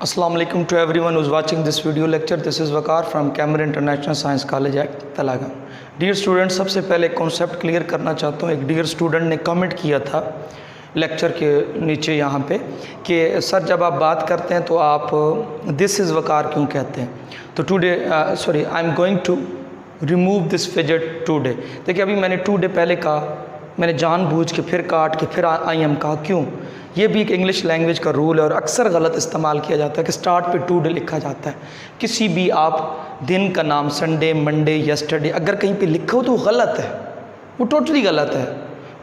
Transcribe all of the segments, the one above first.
Assalamu alaikum to everyone who's watching this video lecture. This is Waqar from Cameron International Science College at Talaga. Dear students, सबसे पहले concept clear करना चाहता हूँ। एक dear student ने comment किया था लेक्चर के नीचे यहाँ पे कि सर जब आप बात करते हैं तो आप दिस इज़ वकार क्यों कहते हैं। तो today I am going to remove this fidget today. देखिए अभी मैंने टुडे पहले कहा, मैंने जानबूझ के फिर काट के फिर आई एम कहा, क्यों? ये भी एक इंग्लिश लैंग्वेज का रूल है और अक्सर गलत इस्तेमाल किया जाता है कि स्टार्ट पे टुडे लिखा जाता है। किसी भी आप दिन का नाम संडे, मंडे, यस्टरडे अगर कहीं पे लिखा हो तो वो गलत है, वो टोटली गलत है,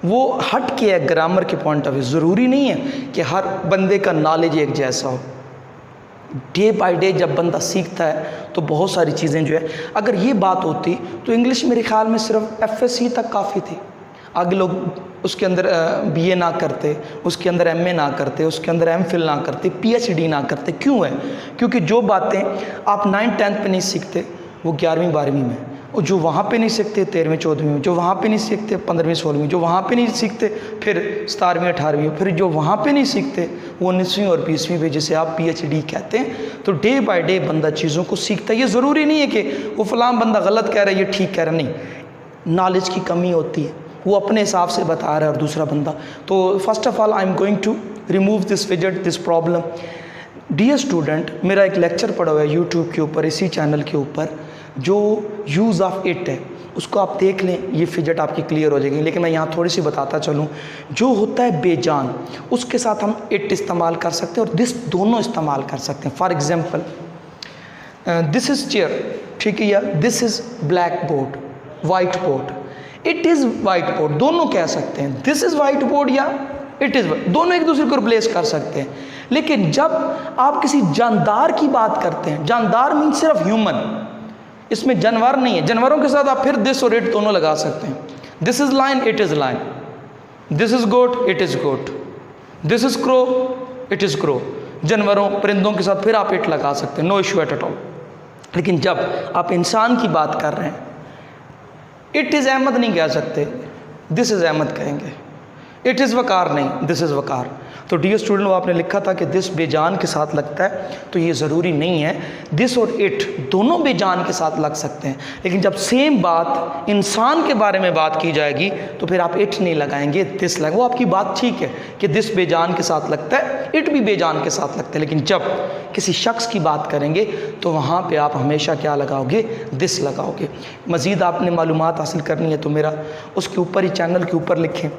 वो हट के है ग्रामर के पॉइंट ऑफ व्यू। ज़रूरी नहीं है कि हर बंदे का नॉलेज एक जैसा हो। डे बाय डे जब बंदा सीखता है तो बहुत सारी चीज़ें जो है, अगर ये बात होती तो इंग्लिश मेरे ख्याल में सिर्फ FSC तक काफ़ी थी। आगे लोग उसके अंदर BA ना करते, उसके अंदर MA ना करते, उसके अंदर MPhil ना करते, PhD ना करते। क्यों है? क्योंकि जो बातें आप 9th 10th पे नहीं सीखते वो 11वीं 12वीं में, और जो वहाँ पे नहीं सीखते 13वीं 14वीं में, जो वहाँ पे नहीं सीखते 15वीं 16वीं, जो वहाँ पे नहीं सीखते फिर 17वीं 18वीं, फिर जो वहाँ पे नहीं सीखते वो 19वीं और 20वीं पे, जिसे आप PhD कहते हैं। तो डे बाय डे बंदा चीज़ों को सीखता है। ये ज़रूरी नहीं है कि वो फ़लाँ बंदा गलत कह रहा है ये ठीक कह रहा है, नहीं, नॉलेज की कमी होती है, वो अपने हिसाब से बता रहा है और दूसरा बंदा। तो first of all I am going to remove this fidget, this problem. Dear student, मेरा एक लेक्चर पड़ा हुआ है यूट्यूब के ऊपर, इसी चैनल के ऊपर, जो यूज़ ऑफ इट है, उसको आप देख लें, ये फिजेट आपकी क्लियर हो जाएगी। लेकिन मैं यहाँ थोड़ी सी बताता चलूँ, जो होता है बेजान उसके साथ हम इट इस्तेमाल कर सकते हैं और दिस दोनों इस्तेमाल कर सकते हैं। For example this is chair, ठीक है, या this is black board, white board, it is white board, दोनों कह सकते हैं। दिस इज़ वाइट बोर्ड या इट इज़, दोनों एक दूसरे को रिप्लेस कर सकते हैं। लेकिन जब आप किसी जानदार की बात करते हैं, जानदार मीन सिर्फ ह्यूमन, इसमें जानवर नहीं है, जानवरों के साथ आप फिर दिस और इट दोनों लगा सकते हैं। This is lion, it is lion, this is goat, it is goat, this is crow, it is crow. जानवरों परिंदों के साथ फिर आप इट लगा सकते हैं, नो इशू एट ऑल। लेकिन जब आप इंसान की बात कर रहे हैं, इट इज़ अहमद नहीं कह सकते, दिस इज़ अहमद कहेंगे। इट इज़ वकार नहीं, दिस इज़ वकार। तो डियर स्टूडेंट, वो आपने लिखा था कि दिस बेजान के साथ लगता है, तो ये ज़रूरी नहीं है। दिस और इट दोनों बेजान के साथ लग सकते हैं, लेकिन जब सेम बात इंसान के बारे में बात की जाएगी तो फिर आप इट नहीं लगाएंगे, दिस लगाएंगे। वो आपकी बात ठीक है कि दिस बेजान के साथ लगता है, इट भी बेजान के साथ लगता है, लेकिन जब किसी शख्स की बात करेंगे तो वहाँ पे आप हमेशा क्या लगाओगे? दिस लगाओगे। मज़ीद आपने मालूमात हासिल करनी है तो मेरा उसके ऊपर ही चैनल के ऊपर लिखें,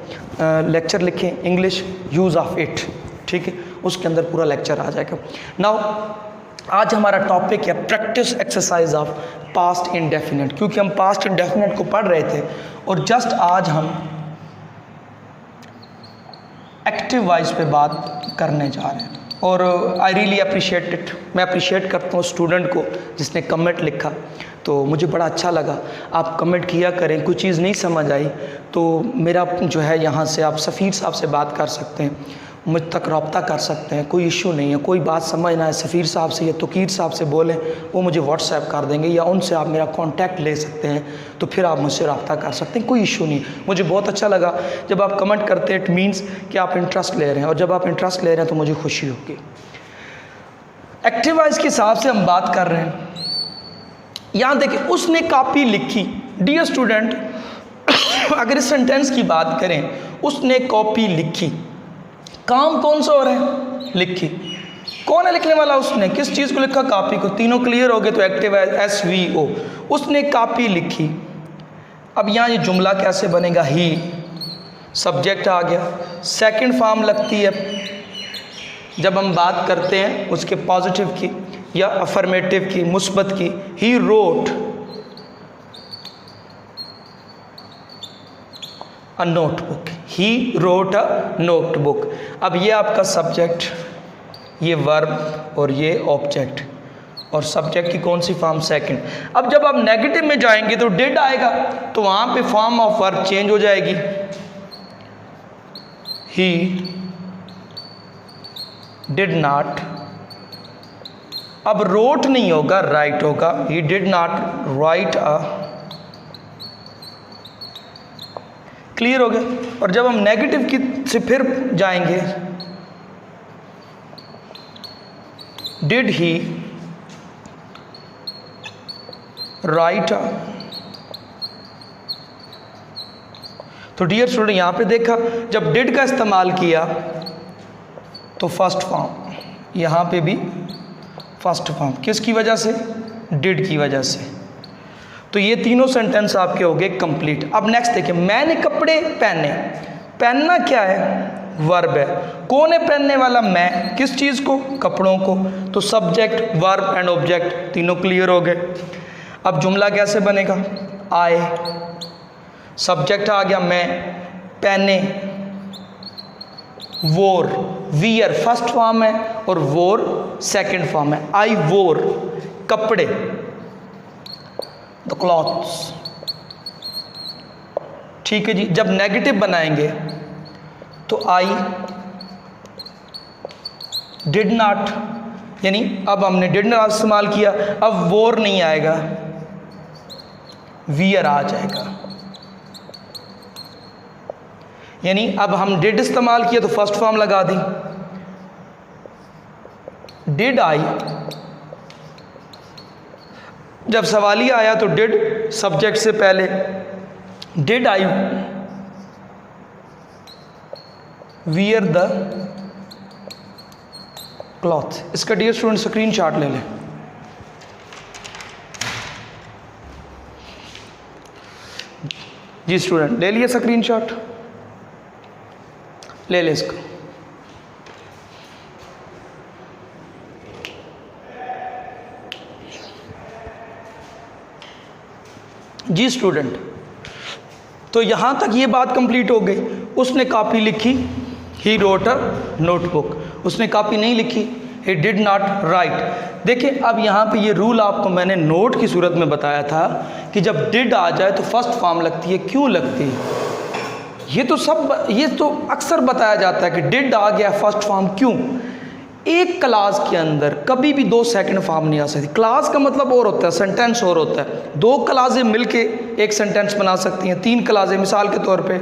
लेक्चर लिखें इंग्लिश यूज़ ऑफ इट, ठीक है, उसके अंदर पूरा लेक्चर आ जाएगा। नाउ आज हमारा टॉपिक है practice exercise of past indefinite, क्योंकि हम पास्ट इंडेफिनिट को पढ़ रहे थे और जस्ट आज हम एक्टिव वॉइस पे बात करने जा रहे हैं। और आई रियली अप्रिशिएट इट, मैं अप्रिशिएट करता हूँ स्टूडेंट को जिसने कमेंट लिखा, तो मुझे बड़ा अच्छा लगा। आप कमेंट किया करें, कोई चीज़ नहीं समझ आई तो मेरा जो है यहाँ से आप सफ़ीर साहब से बात कर सकते हैं, मुझ तक रब्ता कर सकते हैं, कोई इशू नहीं है। कोई बात समझ ना है सफ़ीर साहब से या तोकीर साहब से बोलें, वो मुझे व्हाट्सएप कर देंगे, या उनसे आप मेरा कांटेक्ट ले सकते हैं, तो फिर आप मुझसे रब्ता कर सकते हैं, कोई इशू नहीं। मुझे बहुत अच्छा लगा जब आप कमेंट करते हैं, इट मीन्स कि आप इंटरेस्ट ले रहे हैं, और जब आप इंटरेस्ट ले रहे हैं तो मुझे खुशी होगी। एक्टिव वॉइस के हिसाब से हम बात कर रहे हैं। यहाँ देखिए, उसने कॉपी लिखी। डियर स्टूडेंट, अगर इस सेंटेंस की बात करें, उसने कॉपी लिखी, काम कौन सा हो रहा है? लिखी। कौन है लिखने वाला? उसने। किस चीज़ को लिखा? कॉपी को। तीनों क्लियर हो गए तो एक्टिव है SVO। उसने कॉपी लिखी। अब यहाँ ये जुमला कैसे बनेगा? ही, सब्जेक्ट आ गया। सेकंड फॉर्म लगती है जब हम बात करते हैं उसके पॉजिटिव की या अफर्मेटिव की, मुस्बत की। He wrote a notebook, he wrote a notebook. अब ये आपका सब्जेक्ट, ये वर्ब और ये ऑब्जेक्ट, और सब्जेक्ट की कौन सी फॉर्म? सेकंड। अब जब आप नेगेटिव में जाएंगे तो डिड आएगा, तो वहाँ पे फॉर्म ऑफ वर्ब चेंज हो जाएगी। ही डिड नॉट, अब रोट नहीं होगा, राइट होगा। He did not right a, clear हो गया। और जब हम नेगेटिव की से फिर जाएंगे, डिड ही राइट तो डियर स्टूडेंट यहाँ पे देखा जब डिड का इस्तेमाल किया तो फर्स्ट फॉर्म, यहाँ पे भी फर्स्ट फॉर्म, किसकी वजह से? डिड की वजह से। तो ये तीनों सेंटेंस आपके हो गए कंप्लीट। अब नेक्स्ट देखिए, मैंने कपड़े पहने। पहनना क्या है? वर्ब है। कौन है पहनने वाला? मैं। किस चीज़ को? कपड़ों को। तो सब्जेक्ट, वर्ब एंड ऑब्जेक्ट तीनों क्लियर हो गए। अब जुमला कैसे बनेगा? आए, सब्जेक्ट आ गया मैं, पहने, वोर, वियर फर्स्ट फॉर्म है और वोर सेकंड फॉर्म है। आई वोर, कपड़े, द क्लॉथ्स। ठीक है जी। जब नेगेटिव बनाएंगे तो आई डिड नॉट, यानी अब हमने डिड नॉट इस्तेमाल किया, अब वोर नहीं आएगा, वियर आ जाएगा। यानी अब हम डिड इस्तेमाल किया तो फर्स्ट फॉर्म लगा दी, डिड आई। जब सवालिया आया तो डिड सब्जेक्ट से पहले, did I wear the cloth. इसका डियर स्टूडेंट स्क्रीन शॉट ले लें। जी स्टूडेंट ले लिया स्क्रीन शॉट, ले ले इसको। जी स्टूडेंट, तो यहां तक ये बात कंप्लीट हो गई। उसने कॉपी लिखी, ही रोट अ नोटबुक। उसने कॉपी नहीं लिखी, ही डिड नॉट राइट। देखिए अब यहाँ पे ये रूल आपको मैंने नोट की सूरत में बताया था कि जब डिड आ जाए तो फर्स्ट फॉर्म लगती है। क्यों लगती है? ये तो अक्सर बताया जाता है कि डिड आ गया फर्स्ट फॉर्म। क्यों? एक क्लास के अंदर कभी भी दो सेकंड फॉर्म नहीं आ सकती। क्लास का मतलब और होता है, सेंटेंस और होता है। दो क्लासें मिलके एक सेंटेंस बना सकती हैं, तीन क्लासें। मिसाल के तौर पे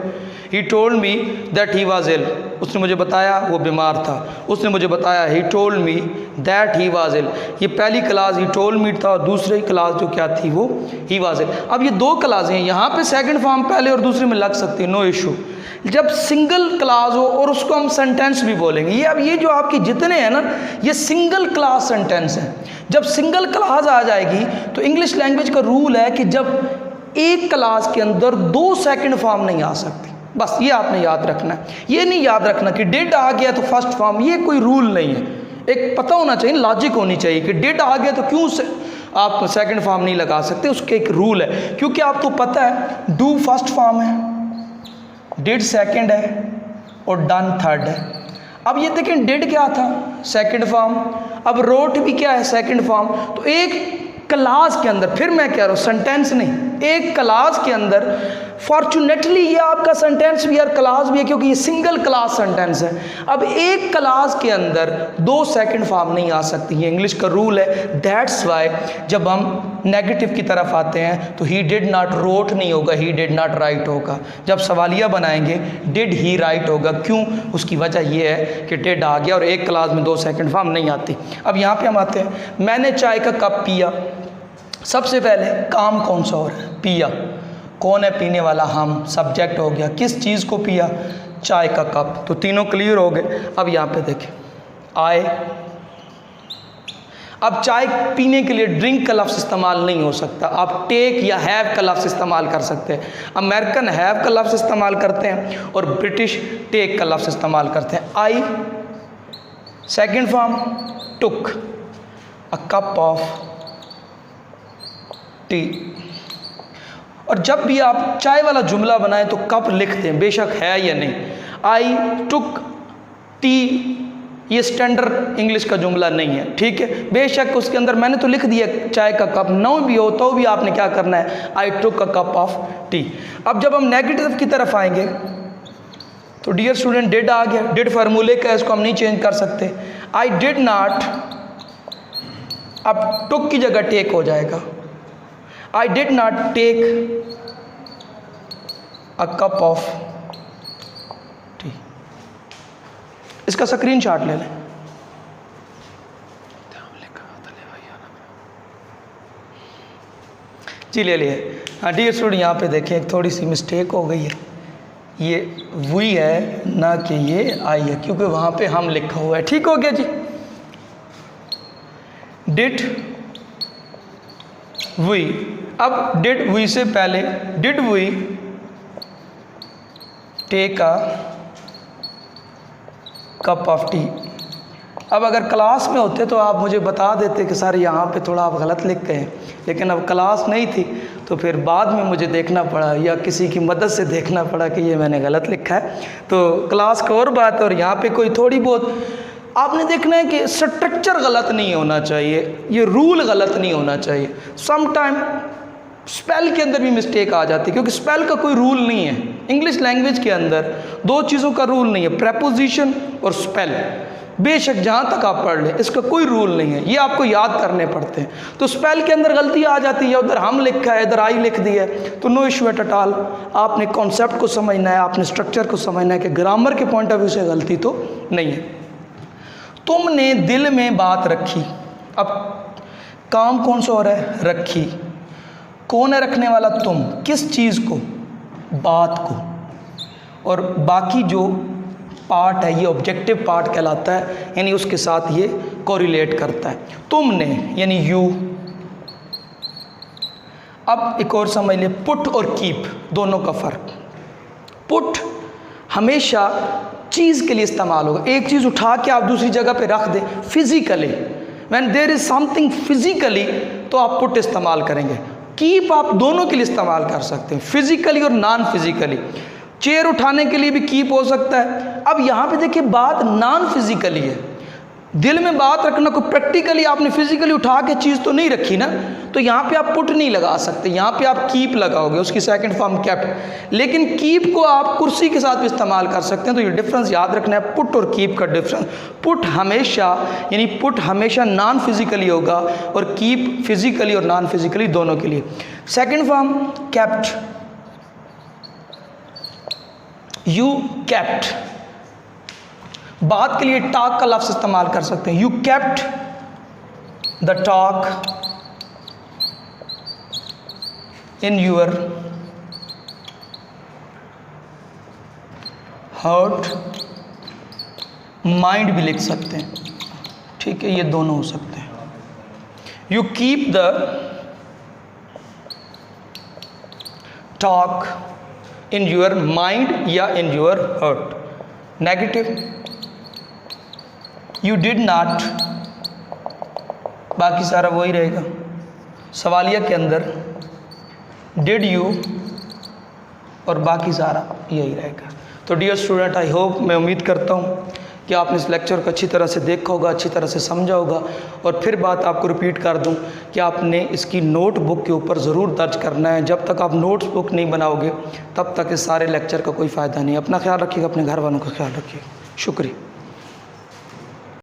he told me that he was ill, उसने मुझे बताया वो बीमार था। उसने मुझे बताया he told me that he was ill. ये पहली क्लास ही टोल्ड मी था और दूसरी क्लास जो क्या थी वो ही वाज इल। अब ये दो क्लासें हैं, यहाँ पे सेकंड फॉर्म पहले और दूसरे में लग सकती है, नो इशू। जब सिंगल क्लास हो और उसको हम सेंटेंस भी बोलेंगे, ये जो आपके जितने हैं ना, ये सिंगल क्लास सेंटेंस हैं। जब सिंगल क्लास आ जाएगी तो इंग्लिश लैंग्वेज का रूल है कि जब एक क्लास के अंदर दो सेकंड फॉर्म नहीं आ सकती। बस ये आपने याद रखना है। ये नहीं याद रखना कि डिड आ गया तो फर्स्ट फॉर्म, ये कोई रूल नहीं है। एक पता होना चाहिए, लॉजिक होनी चाहिए कि डिड आ गया तो क्यों से आप सेकंड फॉर्म नहीं लगा सकते। उसके एक रूल है, क्योंकि आपको पता है डू फर्स्ट फॉर्म है, डिड सेकंड है और डन थर्ड है। अब ये देखें, डिड क्या था? Second form. अब रोट भी क्या है? Second form. तो एक क्लास के अंदर, फिर मैं कह रहा हूँ सेंटेंस नहीं, एक क्लास के अंदर फॉर्चुनेटली ये आपका सेंटेंस भी और क्लास भी है, क्योंकि ये सिंगल क्लास सेंटेंस है। अब एक क्लास के अंदर दो सेकंड फॉर्म नहीं आ सकती, ये इंग्लिश का रूल है। दैट्स वाई जब हम नेगेटिव की तरफ आते हैं तो ही डिड नॉट रोट नहीं होगा, ही डिड नॉट राइट होगा। जब सवालिया बनाएंगे डिड ही राइट होगा। क्यों? उसकी वजह यह है कि डिड आ गया और एक क्लास में दो सेकंड फॉर्म नहीं आती। अब यहाँ पे हम आते हैं, मैंने चाय का कप पिया। सबसे पहले काम कौन सा हो रहा है? पिया। कौन है पीने वाला? हम। सब्जेक्ट हो गया। किस चीज़ को पिया? चाय का कप। तो तीनों क्लियर हो गए। अब यहाँ पे देखें, आए। अब चाय पीने के लिए ड्रिंक का लफ्ज़ इस्तेमाल नहीं हो सकता, आप टेक या हैव का लफ्ज़ इस्तेमाल कर सकते हैं। अमेरिकन हैव का लफ्ज़ इस्तेमाल करते हैं और ब्रिटिश टेक का लफ्ज़ इस्तेमाल करते हैं। I second form, took a cup of tea. और जब भी आप चाय वाला जुमला बनाएं तो कप लिखते हैं, बेशक है या नहीं। आई टुक टी, ये स्टैंडर्ड इंग्लिश का जुमला नहीं है, ठीक है। बेशक उसके अंदर मैंने तो लिख दिया चाय का कप, नो भी हो तो भी आपने क्या करना है, आई टुक अ कप ऑफ टी। अब जब हम नेगेटिव की तरफ आएंगे तो डियर स्टूडेंट डिड आ गया, डिड फार्मूले का, इसको हम नहीं चेंज कर सकते। आई डिड नॉट, अब टुक की जगह टेक हो जाएगा। I did not take a cup of tea. इसका स्क्रीनशॉट ले लें। जी ले लिए। हाँ डियर स्टूडेंट, यहाँ पे देखें एक थोड़ी सी मिस्टेक हो गई है, ये वी है ना कि ये आई है, क्योंकि वहाँ पे हम लिखा हुआ है। ठीक हो गया जी। डिड वी, अब डिड वी से पहले did we take a cup of tea. अब अगर क्लास में होते तो आप मुझे बता देते कि सर यहाँ पे थोड़ा आप गलत लिख गए हैं, लेकिन अब क्लास नहीं थी तो फिर बाद में मुझे देखना पड़ा या किसी की मदद से देखना पड़ा कि ये मैंने गलत लिखा है। तो क्लास का और बात है, और यहाँ पे कोई थोड़ी बहुत आपने देखना है कि स्ट्रक्चर गलत नहीं होना चाहिए, ये रूल गलत नहीं होना चाहिए। सम टाइम स्पेल के अंदर भी मिस्टेक आ जाती है, क्योंकि स्पेल का कोई रूल नहीं है। इंग्लिश लैंग्वेज के अंदर दो चीज़ों का रूल नहीं है, प्रेपोजिशन और स्पेल। बेशक जहाँ तक आप पढ़ लें, इसका कोई रूल नहीं है, ये आपको याद करने पड़ते हैं। तो स्पेल के अंदर गलती आ जाती है, उधर हम लिखा है इधर आई लिख दिया है, तो नो इशू एट ऑल। आपने कॉन्सेप्ट को समझना है, आपने स्ट्रक्चर को समझना है कि ग्रामर के पॉइंट ऑफ व्यू से गलती तो नहीं है। तुमने दिल में बात रखी, अब काम कौन सा हो रहा है? रखी। कौन है रखने वाला? तुम। किस चीज़ को? बात को। और बाकी जो पार्ट है ये ऑब्जेक्टिव पार्ट कहलाता है, यानी उसके साथ ये कोरिलेट करता है। तुमने यानी यू। अब एक और समझ ले, पुट और कीप दोनों का फ़र्क। पुट हमेशा चीज़ के लिए इस्तेमाल होगा, एक चीज़ उठा के आप दूसरी जगह पे रख दें physically, when there is something physically, तो आप पुट इस्तेमाल करेंगे। कीप आप दोनों के लिए इस्तेमाल कर सकते हैं, फिजिकली और नॉन फिजिकली। चेयर उठाने के लिए भी कीप हो सकता है। अब यहाँ पे देखिए बात नॉन फिजिकली है, दिल में बात रखना को प्रैक्टिकली आपने फिजिकली उठा के चीज़ तो नहीं रखी ना, तो यहाँ पे आप पुट नहीं लगा सकते, यहाँ पे आप कीप लगाओगे, उसकी सेकंड फॉर्म केप्ट। लेकिन कीप को आप कुर्सी के साथ भी इस्तेमाल कर सकते हैं। तो ये डिफरेंस याद रखना है, पुट और कीप का डिफरेंस। पुट हमेशा यानी पुट हमेशा नॉन फिजिकली होगा और कीप फिजिकली और नॉन फिजिकली दोनों के लिए। Second form kept, you kept. बात के लिए टॉक का लफ्ज़ इस्तेमाल कर सकते हैं, you kept the talk in your heart mind भी लिख सकते हैं, ठीक है, ये दोनों हो सकते हैं। You keep the talk in your mind या in your heart. Negative, you did not, बाकी सारा वही रहेगा। सवालिया के अंदर डिड यू और बाकी सारा यही रहेगा। तो डियर स्टूडेंट, आई होप, मैं उम्मीद करता हूँ कि आपने इस लेक्चर को अच्छी तरह से देखा होगा, अच्छी तरह से समझा होगा। और फिर बात आपको रिपीट कर दूं कि आपने इसकी नोट बुक के ऊपर ज़रूर दर्ज करना है। जब तक आप नोट्स बुक नहीं बनाओगे तब तक इस सारे लेक्चर का कोई फ़ायदा नहीं। अपना ख्याल रखिएगा, अपने घर वालों का ख्याल रखिएगा। शुक्रिया।